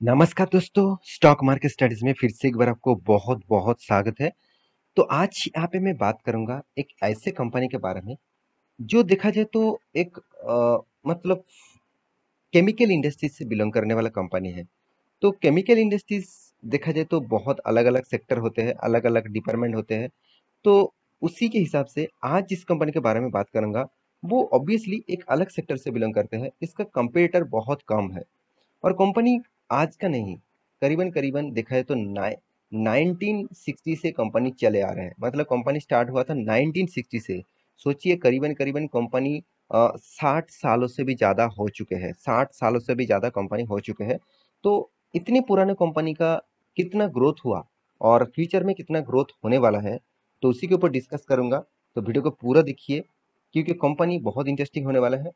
नमस्कार दोस्तों, stock market studies में फिर से एक बार आपको बहुत बहुत स्वागत है। तो आज यहाँ पे मैं बात करूंगा एक ऐसे कंपनी के बारे में जो देखा जाए तो एक मतलब केमिकल इंडस्ट्रीज से बिलोंग करने वाला कंपनी है। तो केमिकल इंडस्ट्रीज देखा जाए तो बहुत अलग अलग सेक्टर होते हैं, अलग अलग डिपार्टमेंट होते हैं। तो उसी के हिसाब से आज जिस कंपनी के बारे में बात करूंगा वो ऑब्वियसली एक अलग सेक्टर से बिलोंग करते हैं। इसका कंपेटिटर बहुत कम है और कंपनी आज का नहीं, करीबन करीबन देखा जाए तो 1960 से कंपनी चले आ रहे हैं। मतलब कंपनी स्टार्ट हुआ था 1960 से। सोचिए करीबन करीबन कंपनी 60 सालों से भी ज़्यादा हो चुके हैं, 60 सालों से भी ज़्यादा कंपनी हो चुके हैं। तो इतनी पुराने कंपनी का कितना ग्रोथ हुआ और फ्यूचर में कितना ग्रोथ होने वाला है, तो उसी के ऊपर डिस्कस करूंगा। तो वीडियो को पूरा देखिए क्योंकि कंपनी बहुत इंटरेस्टिंग होने वाला है।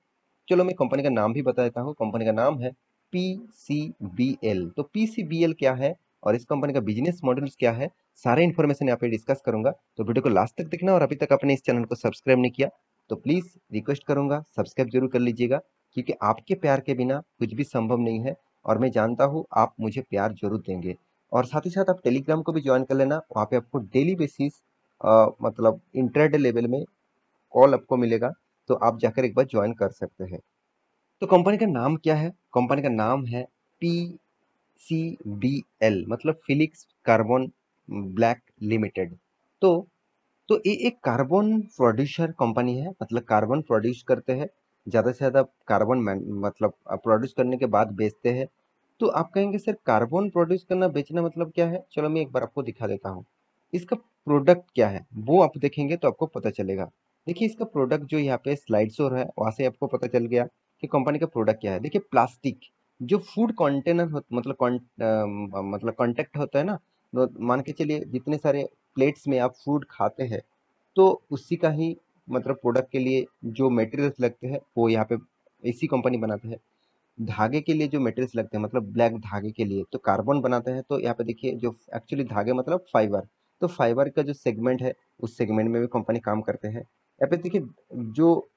चलो मैं कंपनी का नाम भी बता देता हूँ। कंपनी का नाम है पीसीबीएल। तो पीसीबीएल क्या है और इस कंपनी का बिजनेस मॉडल्स क्या है, सारे इन्फॉर्मेशन यहाँ पे डिस्कस करूंगा। तो वीडियो को लास्ट तक देखना और अभी तक आपने इस चैनल को सब्सक्राइब नहीं किया तो प्लीज रिक्वेस्ट करूंगा सब्सक्राइब जरूर कर लीजिएगा, क्योंकि आपके प्यार के बिना कुछ भी संभव नहीं है और मैं जानता हूँ आप मुझे प्यार जरूर देंगे। और साथ ही साथ आप टेलीग्राम को भी ज्वाइन कर लेना, वहाँ पे आपको डेली बेसिस मतलब इंटरडे लेवल में कॉल आपको मिलेगा। तो आप जाकर एक बार ज्वाइन कर सकते हैं। तो कंपनी का नाम क्या है? कंपनी का नाम है पी सी बी एल, मतलब फिलिक्स कार्बन ब्लैक लिमिटेड। तो तो ये एक कार्बन प्रोड्यूसर कंपनी है, मतलब कार्बन प्रोड्यूस करते हैं। ज़्यादा से ज़्यादा कार्बन मतलब प्रोड्यूस करने के बाद बेचते हैं। तो आप कहेंगे सर कार्बन प्रोड्यूस करना बेचना मतलब क्या है? चलो मैं एक बार आपको दिखा देता हूँ। इसका प्रोडक्ट क्या है वो आप देखेंगे तो आपको पता चलेगा। देखिए इसका प्रोडक्ट जो यहाँ पे स्लाइड शो है वहाँ से आपको पता चल गया कि कंपनी का प्रोडक्ट क्या है। देखिए प्लास्टिक जो फूड कंटेनर मतलब मतलब कांटेक्ट होता है ना, तो मान के चलिए जितने सारे प्लेट्स में आप फूड खाते हैं तो उसी का ही मतलब प्रोडक्ट के लिए जो मटेरियल्स लगते हैं वो यहाँ पे इसी कंपनी बनाते हैं। धागे के लिए जो मटेरियल्स लगते हैं मतलब ब्लैक धागे के लिए तो कार्बन बनाते हैं। तो यहाँ पे देखिए जो एक्चुअली धागे मतलब फाइबर, तो फाइबर का जो सेगमेंट है उस सेगमेंट में भी कंपनी काम करते हैं। यहाँ पे देखिए जो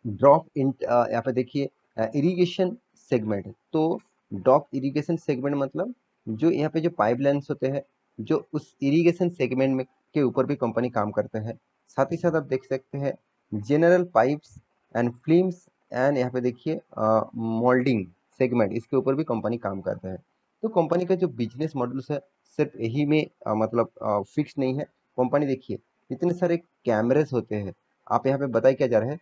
ड्रॉप इन यहाँ पे देखिए इरिगेशन सेगमेंट, तो ड्रॉप इरिगेशन सेगमेंट मतलब जो यहाँ पे जो पाइपलाइंस होते हैं जो उस इरिगेशन सेगमेंट में के ऊपर भी कंपनी काम करते हैं। साथ ही साथ आप देख सकते हैं general pipes and films and यहाँ पे देखिए मोल्डिंग सेगमेंट, इसके ऊपर भी कंपनी काम करता है। तो कंपनी का जो बिजनेस मॉडल्स है सिर्फ यही में मतलब फिक्स नहीं है। कंपनी देखिए इतने सारे कैमरेज होते हैं। आप यहाँ पे बताइए क्या जा रहा है,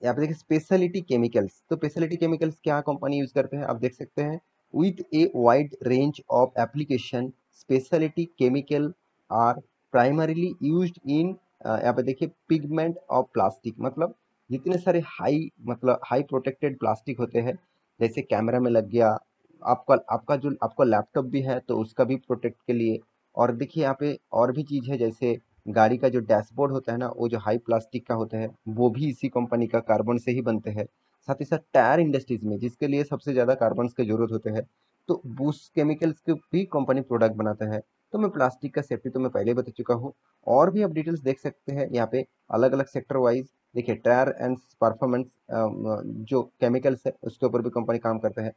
यहाँ पे देखिए स्पेशलिटी केमिकल्स। तो स्पेशलिटी केमिकल्स क्या कंपनी यूज करते हैं आप देख सकते हैं। With a wide range of application speciality chemical are primarily used in यहाँ पे देखिए पिगमेंट ऑफ प्लास्टिक, मतलब जितने सारे हाई मतलब हाई प्रोटेक्टेड प्लास्टिक होते हैं जैसे कैमरा में लग गया, आपका आपका जो आपका लैपटॉप भी है तो उसका भी प्रोटेक्ट के लिए। और देखिए यहाँ पे और भी चीज़ है जैसे गाड़ी का जो डैशबोर्ड होता है ना वो जो हाई प्लास्टिक का होता है वो भी इसी कंपनी का कार्बन से ही बनते हैं। साथ ही साथ टायर इंडस्ट्रीज में जिसके लिए सबसे ज़्यादा कार्बन की जरूरत होते हैं तो बूस्ट केमिकल्स के भी कंपनी प्रोडक्ट बनाता है। तो मैं प्लास्टिक का सेफ्टी तो मैं पहले ही बता चुका हूँ। और भी आप डिटेल्स देख सकते हैं यहाँ पे अलग अलग सेक्टर वाइज। देखिए टायर एंड परफॉर्मेंस जो केमिकल्स है उसके ऊपर भी कंपनी काम करता है।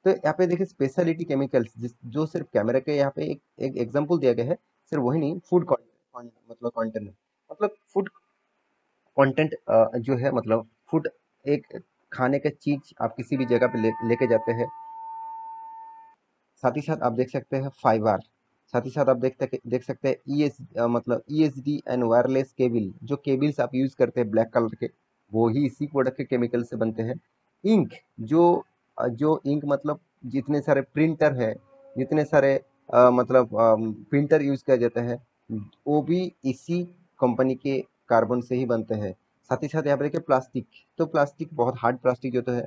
तो यहाँ पे देखिए स्पेशलिटी केमिकल्स जिस जो सिर्फ कैमरा के यहाँ पे एक एग्जांपल दिया गया है, सिर्फ वही नहीं फूड मतलब कंटेंट मतलब फूड कंटेंट जो है मतलब फूड एक खाने का चीज आप किसी भी जगह पे लेके जाते हैं। साथ ही साथ आप देख सकते हैं फाइबर। साथ ही साथ आप देख सकते हैं मतलब ईएसडी एंड वायरलेस केबल, जो केबल्स आप यूज करते हैं ब्लैक कलर के वो ही इसी प्रोडक्ट के केमिकल से बनते हैं। इंक जो जो इंक मतलब जितने सारे प्रिंटर है, जितने सारे मतलब प्रिंटर यूज किया जाता है वो भी इसी कंपनी के कार्बन से ही बनते हैं। साथ ही साथ यहाँ पे देखिए प्लास्टिक, तो प्लास्टिक बहुत हार्ड प्लास्टिक जो तो है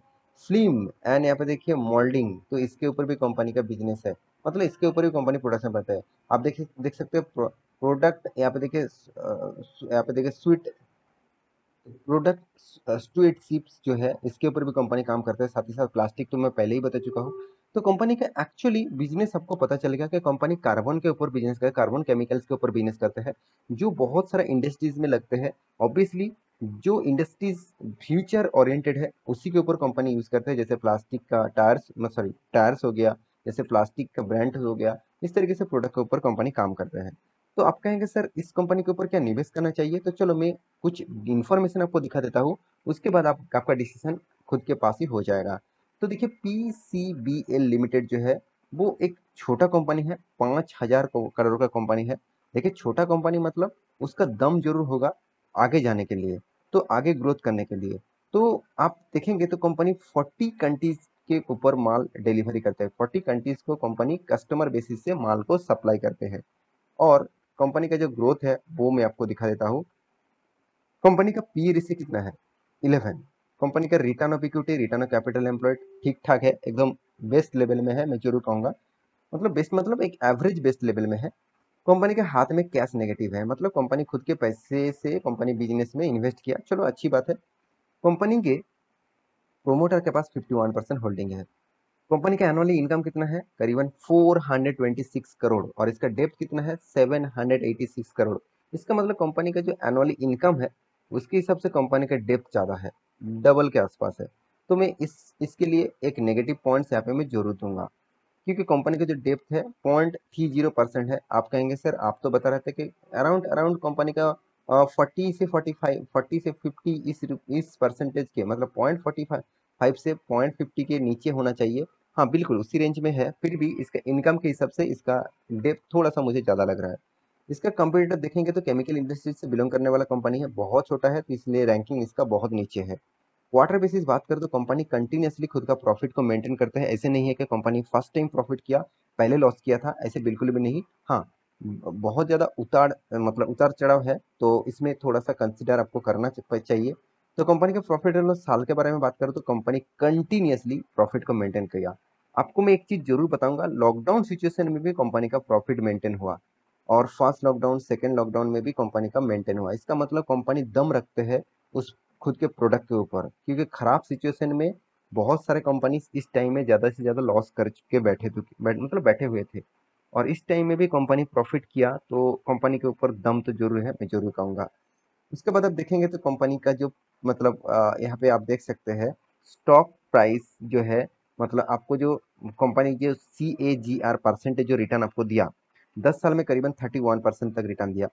फिल्म एंड यहाँ पे देखिए मोल्डिंग, तो इसके ऊपर भी कंपनी का बिजनेस है। मतलब इसके ऊपर भी कंपनी प्रोडक्शन करता है। आप देख सकते हो प्रोडक्ट यहाँ पे देखिए यहाँ पे देखिए स्वीट प्रोडक्ट स्टूएट शिप्स जो है इसके ऊपर भी कंपनी काम करता है। साथ ही साथ प्लास्टिक तो मैं पहले ही बता चुका हूँ। तो कंपनी का एक्चुअली बिजनेस आपको पता चलेगा कि कंपनी कार्बन के ऊपर बिजनेस करता है, कार्बन केमिकल्स के ऊपर बिजनेस करते हैं जो बहुत सारा इंडस्ट्रीज में लगते हैं। ऑब्वियसली जो इंडस्ट्रीज फ्यूचर ओरिएंटेड है उसी के ऊपर कंपनी यूज करते हैं, जैसे प्लास्टिक का टायर्स सॉरी टायर्स हो गया, जैसे प्लास्टिक का ब्रांड हो गया, इस तरीके से प्रोडक्ट के ऊपर कंपनी काम करते हैं। तो आप कहेंगे सर इस कंपनी के ऊपर क्या निवेश करना चाहिए? तो चलो मैं कुछ इन्फॉर्मेशन आपको दिखा देता हूँ, उसके बाद आपका डिसीजन खुद के पास ही हो जाएगा। तो देखिए पीसीबीएल लिमिटेड जो है वो एक छोटा कंपनी है, 5,000 करोड़ का कंपनी है। देखिए छोटा कंपनी मतलब उसका दम जरूर होगा आगे जाने के लिए, तो आगे ग्रोथ करने के लिए। तो आप देखेंगे तो कंपनी 40 कंट्रीज के ऊपर माल डिलीवरी करते हैं। 40 कंट्रीज को कंपनी कस्टमर बेसिस से माल को सप्लाई करते हैं। और कंपनी का जो ग्रोथ है वो मैं आपको दिखा देता हूँ। कंपनी का पी रेशियो कितना है? 11। कंपनी का return of equity, return of capital employed ठीक ठाक है, एकदम बेस्ट लेवल में है, मैं जरूर कहूंगा। मतलब बेस्ट मतलब एक एवरेज बेस्ट लेवल में है। कंपनी के हाथ में कैश नेगेटिव है, मतलब कंपनी खुद के पैसे से कंपनी बिजनेस में इन्वेस्ट किया, चलो अच्छी बात है। कंपनी के प्रोमोटर के पास 51% होल्डिंग है। कंपनी का एनुअली इनकम कितना है? करीबन 426 करोड़, और इसका डेप्थ कितना है? 786 करोड़। इसका मतलब कंपनी का जो एनुअली इनकम है उसके हिसाब से कंपनी का डेप्थ ज़्यादा है, डबल के आसपास है। तो मैं इसके लिए एक नेगेटिव पॉइंट्स यहाँ पे मैं जरूर दूंगा, क्योंकि कंपनी का जो डेप्थ है 0.30% है। आप कहेंगे सर आप तो बता रहे थे कि अराउंड अराउंड कंपनी का 40 से 45, 40 से 50 इस परसेंटेज के, मतलब 0.45 से 0.50 के नीचे होना चाहिए। हाँ बिल्कुल उसी रेंज में है, फिर भी इसका इनकम के हिसाब से इसका डेप्थ थोड़ा सा मुझे ज़्यादा लग रहा है। इसका कंपटीटर देखेंगे तो केमिकल इंडस्ट्री से बिलोंग करने वाला कंपनी है, बहुत छोटा है, तो इसलिए रैंकिंग इसका बहुत नीचे है। क्वार्टर बेसिस बात करें तो कंपनी कंटिन्यूअसली खुद का प्रॉफिट को मेंटेन करते हैं। ऐसे नहीं है कि कंपनी फर्स्ट टाइम प्रॉफिट किया पहले लॉस किया था, ऐसे बिल्कुल भी नहीं। हाँ बहुत ज़्यादा उतार मतलब उतार चढ़ाव है, तो इसमें थोड़ा सा कंसिडर आपको करना चाहिए। तो कंपनी के प्रॉफिट एंड लॉस साल के बारे में बात करूँ तो कंपनी कंटिन्यूअसली प्रॉफिट को मेंटेन किया। आपको मैं एक चीज जरूर बताऊंगा, लॉकडाउन सिचुएशन में भी कंपनी का प्रॉफिट मेंटेन हुआ, और फर्स्ट लॉकडाउन सेकेंड लॉकडाउन में भी कंपनी का मेंटेन हुआ। इसका मतलब कंपनी दम रखते हैं उस खुद के प्रोडक्ट के ऊपर, क्योंकि खराब सिचुएशन में बहुत सारे कंपनी इस टाइम में ज्यादा से ज्यादा लॉस कर के मतलब बैठे हुए थे, और इस टाइम में भी कंपनी प्रॉफिट किया, तो कंपनी के ऊपर दम तो जरूर है, मैं जरूर कहूंगा। उसके बाद आप देखेंगे तो कंपनी का जो मतलब यहाँ पे आप देख सकते हैं स्टॉक प्राइस जो है, मतलब आपको जो कंपनी जो CAGR परसेंटेज जो रिटर्न आपको दिया, 10 साल में करीबन 31% तक रिटर्न दिया,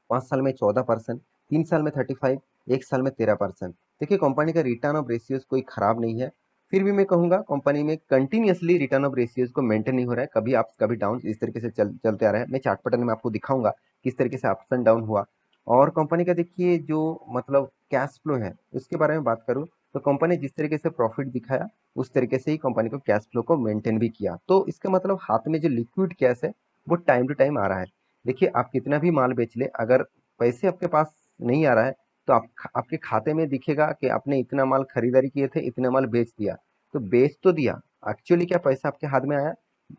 5 साल में 14%, 3 साल में 35, 1 साल में 13%। देखिए कंपनी का रिटर्न ऑफ रेशियोज कोई खराब नहीं है। फिर भी मैं कहूंगा कंपनी में कंटिन्यूअसली रिटर्न ऑफ रेशियोज को मेंटेन नहीं हो रहा है, कभी अप्स कभी डाउन इस तरीके से चलते आ रहे हैं। मैं चार्ट पैटर्न में आपको दिखाऊंगा किस तरीके से अप्स एंड डाउन हुआ। और कंपनी का देखिए जो मतलब कैश फ्लो है उसके बारे में बात करूँ तो कंपनी जिस तरीके से प्रॉफिट दिखाया उस तरीके से ही कंपनी को कैश फ्लो को मेंटेन भी किया। तो इसका मतलब हाथ में जो लिक्विड कैश है वो टाइम टू टाइम आ रहा है। देखिए आप कितना भी माल बेच ले, अगर पैसे आपके पास नहीं आ रहा है तो आपके खाते में दिखेगा कि आपने इतना माल खरीदारी किए थे, इतना माल बेच दिया। तो बेच तो दिया, एक्चुअली क्या पैसा आपके हाथ में आया?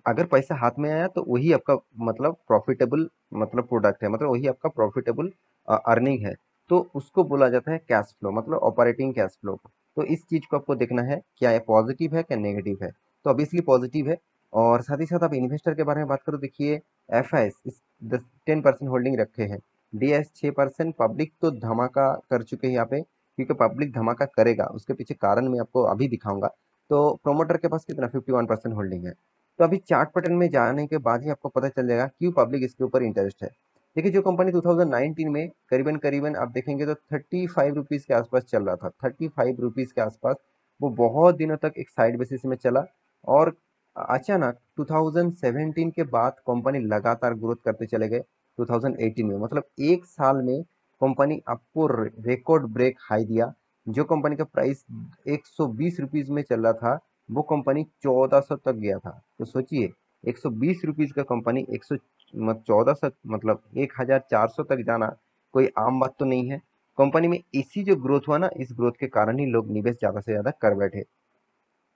अगर पैसा हाथ में आया तो वही आपका मतलब प्रॉफिटेबल मतलब प्रोडक्ट है, मतलब वही आपका प्रॉफिटेबल अर्निंग है। तो उसको बोला जाता है कैश फ्लो, मतलब ऑपरेटिंग कैश फ्लो। तो इस चीज को आपको देखना है क्या ये पॉजिटिव है क्या नेगेटिव है। तो ऑब्वियसली पॉजिटिव है। और साथ ही साथ आप इन्वेस्टर के बारे में बात करो, देखिए FIS इस 10% होल्डिंग रखे हैं, DS 6%। पब्लिक तो धमाका कर चुके हैं यहाँ पे, क्योंकि पब्लिक धमाका करेगा उसके पीछे कारण मैं आपको अभी दिखाऊंगा। तो प्रोमोटर के पास कितना 51% होल्डिंग है। तो अभी चार्ट पैटर्न में जाने के बाद ही आपको पता चल जाएगा क्यों पब्लिक इसके ऊपर इंटरेस्ट है। देखिए जो कंपनी 2019 में करीबन करीबन आप देखेंगे तो 35 रुपीज के आसपास चल रहा था, 35 रुपीज के आसपास। वो बहुत दिनों तक एक साइड बेसिस में चला, और अचानक 2017 के बाद कंपनी लगातार ग्रोथ करते चले गए। 2018 में मतलब एक साल में कंपनी आपको रिकॉर्ड ब्रेक हाई दिया। जो कंपनी का प्राइस 120 रुपीज में चल रहा था वो कंपनी 1400 तक गया था। तो सोचिए 120 रुपीज का कंपनी 1400 मतलब 1400 तक जाना कोई आम बात तो नहीं है। कंपनी में इसी जो ग्रोथ हुआ ना, इस ग्रोथ के कारण ही लोग निवेश ज्यादा से ज्यादा कर बैठे।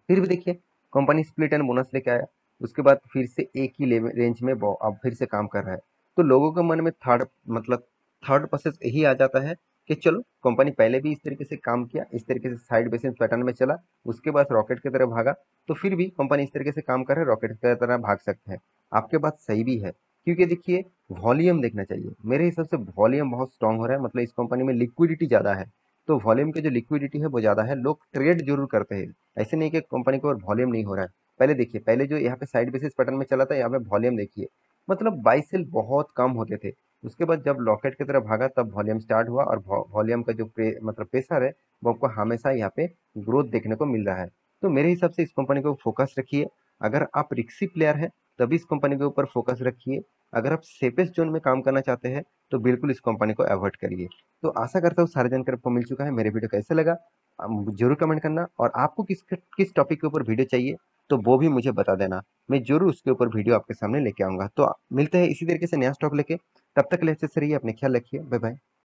फिर भी देखिए कंपनी स्प्लिट एंड बोनस लेके आया, उसके बाद फिर से एक ही लेवल रेंज में अब फिर से काम कर रहा है। तो लोगों के मन में थर्ड प्रोसेस यही आ जाता है कि चलो कंपनी पहले भी इस तरीके से काम किया, इस तरीके से साइड बेसिस पैटर्न में चला, उसके बाद रॉकेट की तरह भागा, तो फिर भी कंपनी इस तरीके से काम कर रहा है, रॉकेट की तरह भाग सकते हैं। आपके बात सही भी है, क्योंकि देखिए वॉल्यूम देखना चाहिए, मेरे हिसाब से वॉल्यूम बहुत स्ट्रांग हो रहा है, मतलब इस कंपनी में लिक्विडिटी ज्यादा है। तो वॉल्यूम की जो लिक्विडिटी है वो ज्यादा है, लोग ट्रेड जरूर करते हैं, ऐसे नहीं कि कंपनी को वॉल्यूम नहीं हो रहा है। पहले देखिए, पहले जो यहाँ पे साइड बेसिस पैटर्न में चला था, यहाँ पे वॉल्यूम देखिए, मतलब बाई सेल बहुत कम होते थे। उसके बाद जब लॉकेट की तरफ भागा तब वॉल्यूम स्टार्ट हुआ, और वॉल्यूम का जो मतलब प्रेशर है वो आपको हमेशा यहाँ पे ग्रोथ देखने को मिल रहा है। तो मेरे हिसाब से इस कंपनी को फोकस रखिए। अगर आप रिक्सी प्लेयर है तभी इस कंपनी के ऊपर फोकस रखिए। अगर आप सेफेस्ट जोन में काम करना चाहते हैं तो बिल्कुल इस कंपनी को अवॉइड करिए। तो आशा करता हूँ सारी जानकारी आपको मिल चुका है। मेरे वीडियो कैसे लगा जरूर कमेंट करना, और आपको किस टॉपिक के ऊपर वीडियो चाहिए तो वो भी मुझे बता देना। मैं जरूर उसके ऊपर वीडियो आपके सामने लेके आऊंगा। तो मिलते हैं इसी तरीके से नया स्टॉक लेके। तब तक के लिए अच्छे से रहिए, अपने ख्याल रखिए। Bye bye.